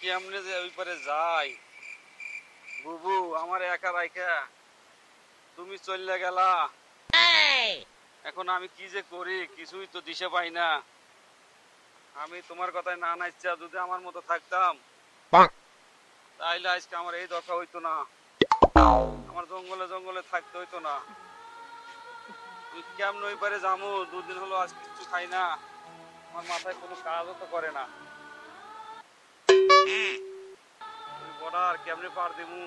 কেমনে যে ওই পারে যাই বুবু আমার একা রাইখা তুমি চলে গেলা। এখন আমি কি যে করি কিছুই তো দিশে পাই না। আমি তোমার কথায় না নাইচ্ছা যদি আমার মতো থাকতাম তাইলে আজকে আমার এই দশা হইতো না, আমার জঙ্গলে জঙ্গলে থাকতে হইতো না। তুই কেমন ওই পারে যামু, দুদিন হলো আজ কিছু খাই না, আমার মাথায় কোনো কাজও তো করে না। তুই বর্ডার কেমনে পার দিমু?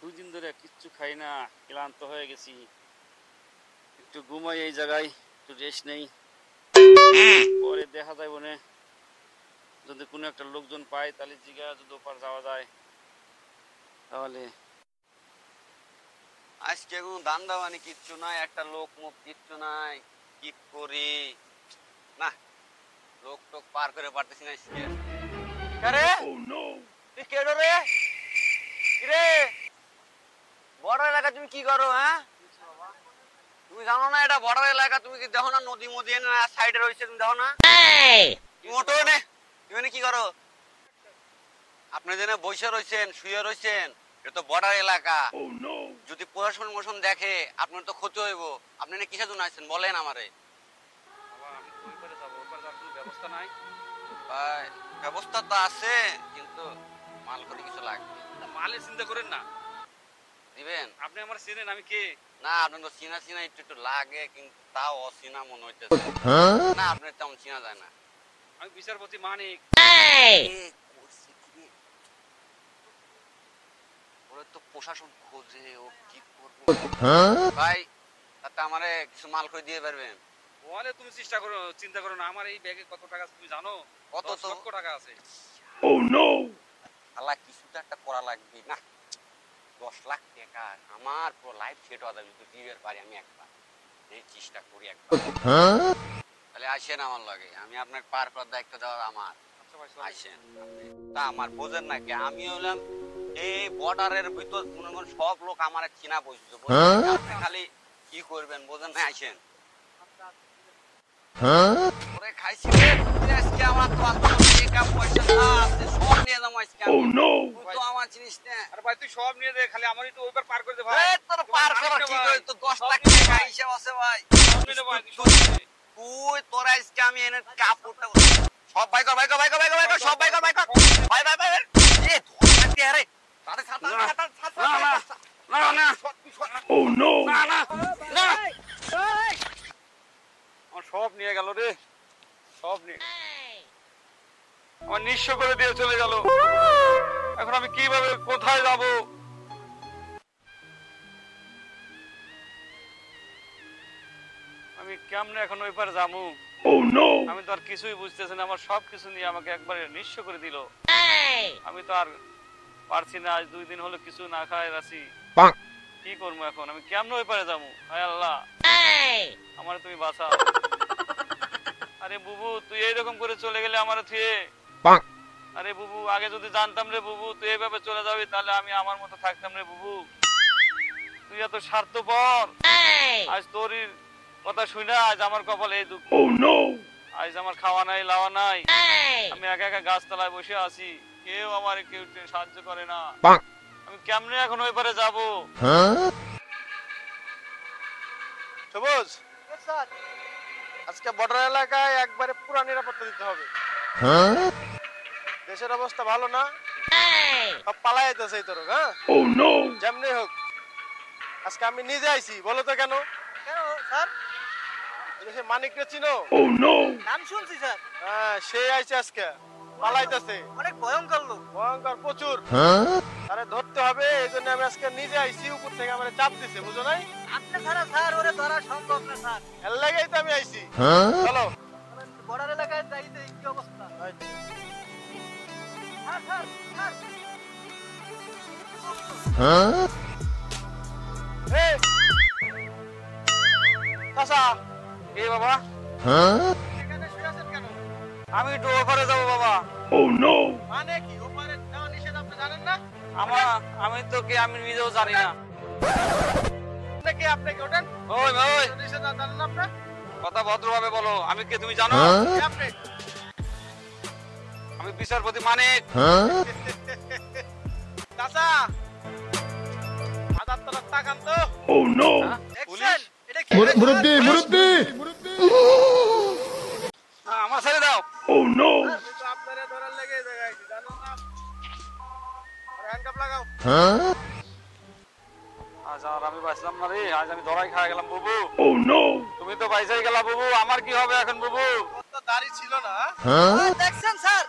দুদিন ধরে কিচ্ছু খাই না, ক্লান্ত হয়ে গেছি। একটু ঘুমাই এই জায়গায়, একটু রেস্ট নেই, পরে দেখা যায় বনে যদি কোনো একটা লোকজন পাই তাহলে জিগা যদি ওপার যাওয়া যায় তাহলে। আজকে কোনো দান্দা মানে কিচ্ছু নাই, একটা লোক মুখ কিচ্ছু নাই, কি করি না, লোক টোক পার করে পারতেছি না আজকে। আরে তুই কেডো রে? কিরে বর্ডার এলাকা তুমি কি করো? হ্যাঁ তুমি জানো না এটা বর্ডার এলাকা? তুমি কি দেখো না নদী মদী সাইডে রয়েছে, তুমি দেখো না? তুমি ওঠো নে, তুমি কি করো? আপনি যেন বসে রয়েছেন শুয়ে রয়েছেন, এটা তো বর্ডার এলাকা। যদি প্রশাসন মোশন দেখে আপনার তো ক্ষতি হইব। আপনি না কিসের জন্য আসছেন বলেন আমারে। ব্যবস্থা নাই ভাই? ব্যবস্থা তো আছে কিন্তু মাল করে কিছু লাগবে। মালের চিন্তা করেন না, দিবেন। আপনি আমার চিনেন আমি কে? না আপনি তো চিনা চিনা একটু একটু লাগে, কিন্তু তাও অচিনা মনে হইতেছে। না আপনার তেমন চিনা যায় না। আমি বিচারপতি মানিক। ওরা তো প্রশাসন খোঁজে, ও কি করবো ভাই? তাতে আমারে কিছু মাল করে দিয়ে পারবেন? বলে তুমি চেষ্টা করো, চিন্তা করো না। আমার এই ব্যাগে কত টাকা তুমি জানো? কত? 10 লক্ষ টাকা আছে। ও নো, আল্লাহ কিছু তো একটা করা লাগবে না। 10 লাখ টাকা আমার পুরো লাইফ সেট হয়ে যাবে যদি দিবার পারি আমি একবার। এই চেষ্টা করি একবার। তাহলে আসেন আমার লাগে, আমি আপনাকে পার করার দায়িত্ব দেওয়া আমার। আসেন আপনি। তা আমার বোঝেন না কি? আমি হলাম এই বর্ডারের ভিতর মনে করেন সব লোক আমার চিনা বসছে, আপনি খালি কি করবেন বোঝেন না? আসেন। ওরে খাইছি রে আজকে আমার তো টাকা পয়সা না আছে, সব নিয়ে যাবো আজকে। ও নো, তুই তো আমার জিনিস না। আরে ভাই তুই সব নিয়ে দে, খালি আমার একটু ওইবার পার করে দে ভাই। এই তোর পার করা ঠিক হই তো 10 লাখ টাকা হিসাব আছে ভাই। নিলে ভাই তুই তোর আজকে আমি এনে কাপড়টা সব ভাই কর ভাই কর ভাই কর ভাই কর ভাই কর সব ভাই কর ভাই কর ভাই ভাই ভাই। এ ধর থাকতে আরে সাথে সাথে না না না না। ও নো, না না না, আমার সব নিয়ে গেল রে, সব নিয়ে আমার নিঃস্ব করে দিয়ে চলে গেল। এখন আমি কিভাবে কোথায় যাব? আমি কেমনে এখন ওই পারে যাবো? আমি তো আর কিছুই বুঝতেছি না, আমার সব কিছু নিয়ে আমাকে একবারে নিঃস্ব করে দিল। আমি তো আর পারছি না, আজ 2 দিন হলো কিছু না খাই আছি। কি করবো এখন? আমি কেমনে ওই পারে যাবো? হায় আল্লাহ আমার তুমি বাঁচাও। আরে বুবু তুই এইরকম করে চলে গেলে আমার থুয়ে। আরে বুবু আগে যদি জানতাম রে বুবু তুই এইভাবে চলে যাবি তাহলে আমি আমার মতো থাকতাম রে বুবু। তুই এত স্বার্থপর, আজ তোর কথা শুনে আজ আমার কপালে এই দুঃখ। আজ আমার খাওয়া নাই লাওয়া নাই, আমি একা একা গাছতলায় বসে আছি, কেউ আমার কেউ সাহায্য করে না। আমি কেমনে এখন ওই পারে যাবো? সবুজ স্যার, আজকে বর্ডার এলাকায় একবারে পুরো নিরাপত্তা দিতে হবে। দেশের অবস্থা ভালো না, সব পালাই যেতেছে এই তরক। হ্যাঁ যেমনি হোক আজকে আমি নিজে আইছি। বলো তো কেন? কেন স্যার? দেশে মানিকরে চিনো? নাম শুনছি স্যার। হ্যাঁ সে আইছে আজকে, পালাইতেছে। অনেক ভয়ঙ্কর লোক। ভয়ঙ্কর প্রচুর। আরে ধরতে হবে, এই জন্য আমি আজকে নিজে আইছি। উপর থেকে আমার চাপ দিছে, বুঝো নাই? আপনি ছাড়া স্যার ওরে ধরা সম্ভব না স্যার। এর লাগেই তো আমি আইছি। চলো বর্ডার এলাকায় যাইতে কি অবস্থা? স্যার স্যার স্যার এই চাচা। এই বাবা এখানে শুয়ে আছেন কেন? আমি একটু ওপারে যাবো বাবা। মানে কি ওপারে যাওয়া নিষেধ, আপনি জানেন না? আমি তো কে আমি নিজেও জানি না। নাকি আপনাকে ওঠেন ওই ওই নিষেধ জানেন না আপনার কথা ভদ্রভাবে বলো, আমি কে তুমি জানো? আপনি আমি বিচারপতি মানিক। চাচা হাজার তলার তাকান তো হ্যাঁ? দেখছেন এটা কি মুরব্বি মুরব্বি আমার ছেড়ে দাও। আমি তো আপনারে ধরার লেগে এই জায়গায় আইছি, জানেন না? আর হ্যান্ডকাপ লাগাও। আজ আর আমি বাঁচলাম না রে, আজ আমি ধরাই খাই গেলাম বুবু। তুমি তো বাইচাই গেলা বুবু, আমার কি হবে এখন বুবু? তোর তো দাড়ি ছিল না, দেখছেন স্যার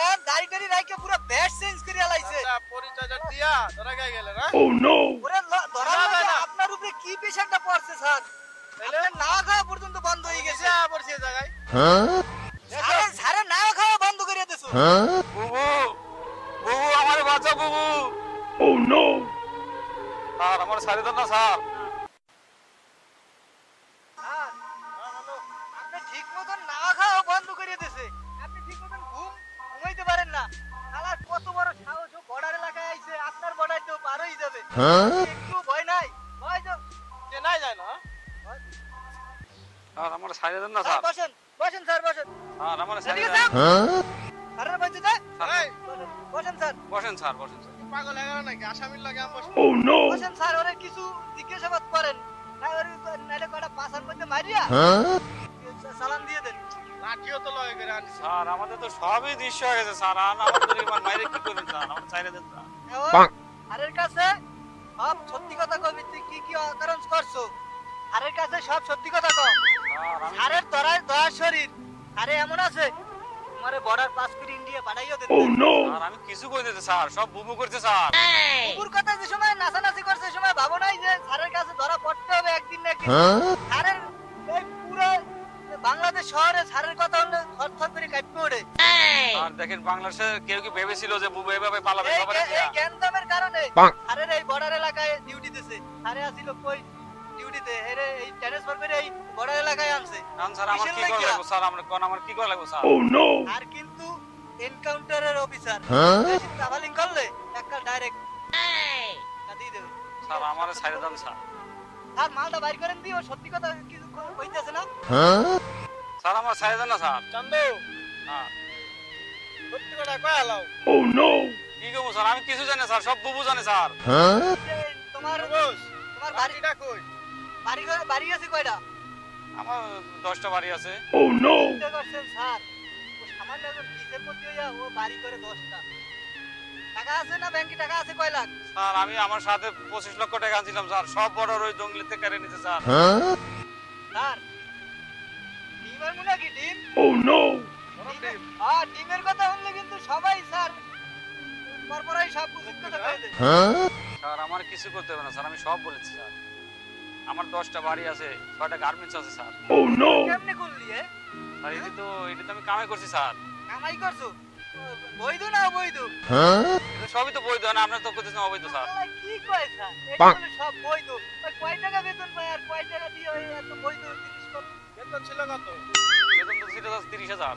ওর দাড়ি টাড়ি রাইকে পুরো ব্যাট চেঞ্জ করে আলাইছে আচ্ছা, পরিচয়টা দিয়া ধরা গায়ে গেলে না? ওরে ধরা না, না, লাগে না। আপনার উপরে কি প্রেশারটা পড়ছে স্যার তাইলে? আপনার না খাওয়া পর্যন্ত বন্ধ হয়ে গেছে গেছে পড়ছি এই জায়গায়। আরে সারে না খাওয়া বন্ধ করে দিছো বুবু বুবু আমার বাঁচা বুবু। স্যার আমার ছাড়ে দেন না স্যার। স্যার, আপনি ঠিক মতন না খাওয়া বন্ধ করে দিছে আপনি ঠিক মতন ঘুমাইতে পারেন না শালার কত বড় সাহস ও বর্ডার এলাকায় আইছে আপনার বর্ডার তো পার হয়ে যাবে একটু ভয় নাই ভয় তো চেনাই যায় না? স্যার আমার ছাড়ে দেন না স্যার স্যার। বসেন বসেন স্যার বসেন স্যার আমার ছাড়ে এদিকে দেন। যান স্যারের বাড়িতে যান এই, বসেন স্যার বসেন স্যার, বসেন স্যার। পাগল হয়ে গেল নাকি? আসামির লাগে আমি বসবো। বসেন স্যার ওরে কিছু জিজ্ঞাসাবাদ করেন না ওরে নাইলে কটা পাশার মধ্যে মারিয়া সালাম দিয়ে দেন লাঠিও তো লয়ে করে আনছি। স্যার আমাদের তো সবই দৃশ্য হয়ে গেছে স্যার, আর আমাদের এবার বাইরে কি করবেন স্যার? আমার ছাড়ে দেন না। আরের কাছে সব সত্যি কথা কবি তুই কি কি অকারণ করছো আরের কাছে সব সত্যি কথা কও স্যার আমি আরের দরার দয়ার শরীর আরে এমন আছে তোমারে বর্ডার পাস করে ইন্ডিয়া পাঠাইও দিতে স্যার আমি কিছু কই দিতে স্যার, সব বুবু করছে স্যার। কুকুর কথা যে সময় নাচানাচি করছে সে সময় ভাবো নাই যে স্যারের কাছে ধরা পড়তে হবে একদিন না একদিন স্যারের এই পুরো বাংলাদেশ শহরে স্যারের কথা হলে থরথর করে কাঁপতে ওঠে আর দেখেন বাংলাদেশে কেউ কি ভেবেছিল যে বুবু এভাবে পালাবে এই সবার এই জ্ঞানদামের কারণে স্যারের এই বর্ডার এলাকায় ডিউটি দিছে স্যারে আসিল কই ডিউটিতে এর এই ট্রান্সফার করে এই বর্ডার এলাকায় আনছে কারণ স্যার আমার কি করা লাগবে স্যার? আমরা কোন আমার কি করা লাগবে স্যার? আর কিন্তু এনকাউন্টারের অফিসার বেশি ট্রাভেলিং করলে একটা ডাইরেক্ট দিয়ে দেবে স্যার আমার ছাড়ে দেন স্যার। আর মালটা বাইর করেন দিও সত্যি কথা কিছু কইতেছে না স্যার আমার ছাড়ে দেন না স্যার। চান্দু, হ্যাঁ সত্যি কথা কয়ে হালাও। কি করবো স্যার? আমি কিছু জানি না স্যার, সব বুবু জানে স্যার। যে তোমার বুঝ, তোমার বাড়ি লাঠিটা কই? বাড়ি আছে কয়টা আমার 10টা বাড়ি আছে। চিন্তা করছেন স্যার ও সামান্য একজন বিশের প্রতি হইয়া ও বাড়ি করে 10টা টাকা আছে না ব্যাংকে টাকা আছে কয় লাখ স্যার আমি আমার সাথে 25 লক্ষ টাকা আনছিলাম স্যার, সব বড় ওই জঙ্গলিতে কেড়ে নিতে স্যার। স্যার ডিমের মুনা কি ডিম গরম ডিম। হ্যাঁ ডিমের কথা বললে কিন্তু সবাই স্যার পরপরই সব বুঝতে কথা দেয় স্যার আমার কিছু করতে হবে না স্যার, আমি সব বলেছি স্যার। আমার 10টা বাড়ি আছে, 6টা গার্মেন্টস আছে স্যার। কেমনে করলি স্যার এটি তো আমি কামাই করছি স্যার। কামাই করছো বৈধ না অবৈধ এটা সবই তো বৈধ না, আপনার তো করতেছেন অবৈধ স্যার। আল্লাহ, কি কয় স্যার এটা হলো সব বৈধ ওই কয় টাকা বেতন পায় আর কয় টাকা দিয়ে ওই এত বৈধ জিনিস করতে বেতন ছিল কত? বেতন তো ছিল 30,000।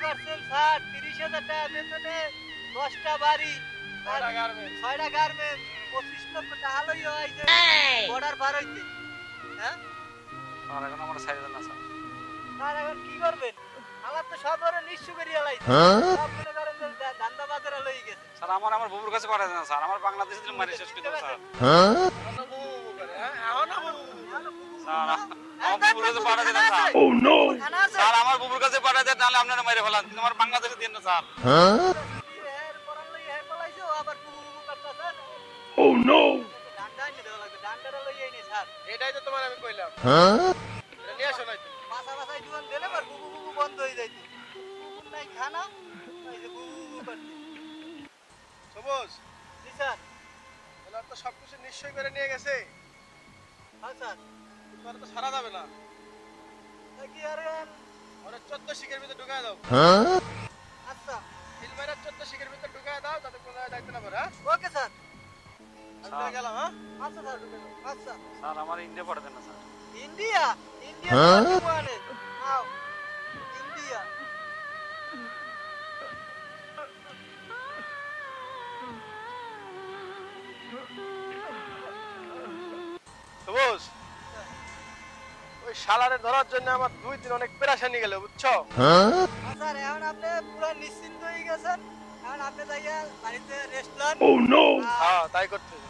পারছেন স্যার 30,000 টাকা বেতনে 10টা বাড়ি আর ছয়টা গার্মেন্টস। 6টা গার্মেন্টস 25 লক্ষ টাকা লই হইছে বর্ডার পার হইতে হ্যাঁ স্যার এখন আমার ছাড়ে দেন না স্যার। স্যার এখন কি করবেন আমার তো সব ওরা নিঃস্ব করিয়া লাইছে সব মনে করেন যে ধান্দা বাজারে লই গেছে স্যার আমার বুবুর কাছে পাঠায় দেন স্যার, আমার বাংলাদেশে দিলে মারি শেষ করে দেবো স্যার। এখনো বুবু বুবু করে, হ্যাঁ? এখনো বুবু বুবু করে। স্যার আমার বুবুর কাছে পাঠায় দেন না স্যার। খানা আছে স্যার আমার বুবুর কাছে পাঠায় দেন, নাহলে আপনারা মেরে ফেলান। আমার বাংলাদেশে দিন না স্যার। এর পরান লই এর পলাইছে ও আবার বুবু বুবু করতাছে ডান্ডা এনে দেওয়া লাগবে ডান্ডাটা লই আইনি স্যার এটাই তো তোমার আমি কইলাম। এটা নিয়ে আসো নাই তুমি। পাশা পাশায় জীবন দিলে আবার বুবু বুবু বন্ধ হয়ে যাইতো বুবুর নাই খানা এই যে বুবু বুবু করতে সবুজ, জি স্যার ওনার তো সবকিছু নিশ্চয় করে নিয়ে গেছে। হ্যাঁ স্যার তোমার তো ছাড়া যাবে না। তা কি আর ওরা 14 শিখের ভিতরে ঢুকায় দাও। আচ্ছা ফিল্মারে 14 শিখের ভিতরে ঢুকায় দাও, যাতে কোনো দায়িত্ব না করে, হ্যাঁ? ওকে স্যার আমি চলে গেলাম, হ্যাঁ? আচ্ছা স্যার আচ্ছা স্যার আমার ইন্ডিয়া পাঠায় দেন না স্যার। ইন্ডিয়া ইন্ডিয়া মানে আও ইন্ডিয়া শালারে ধরার জন্য আমার 2 দিন অনেক পেরেশানি গেল, বুঝছো? স্যার এখন আপনি পুরো নিশ্চিন্ত হয়ে গেছেন, এখন আপনি যাইয়া বাড়িতে রেস্ট লন। হ্যাঁ, তাই করতে হবে।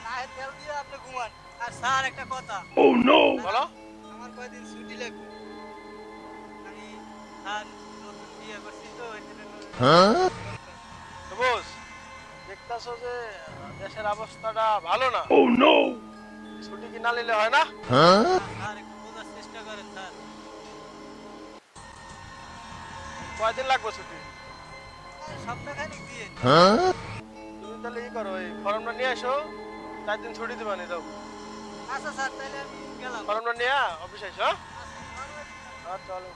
না তেল দিয়ে আপনি ঘুমান। আর স্যার একটা কথা, বলো। আমার কয়দিন ছুটি লাগবে। আমি স্যার নতুন বিয়ে করছি তো ওই জন্য সবুজ, দেখতাছো যে দেশের অবস্থাটা ভালো না। ছুটি কি না নিলে হয় না? স্যার একটু বোঝার চেষ্টা করেন স্যার। কয়দিন লাগবে ছুটি? সপ্তাহখানিক দিয়ে। তুমি তাহলে ই করো, ওই ফর্মটা নিয়ে এসো, 4 দিন ছুটি দিবা নি, যাও। আচ্ছা স্যার, তাহলে আমি গেলাম। ফর্মটা নিয়ে অফিসে এসো। আচ্ছা, আচ্ছা, চলো।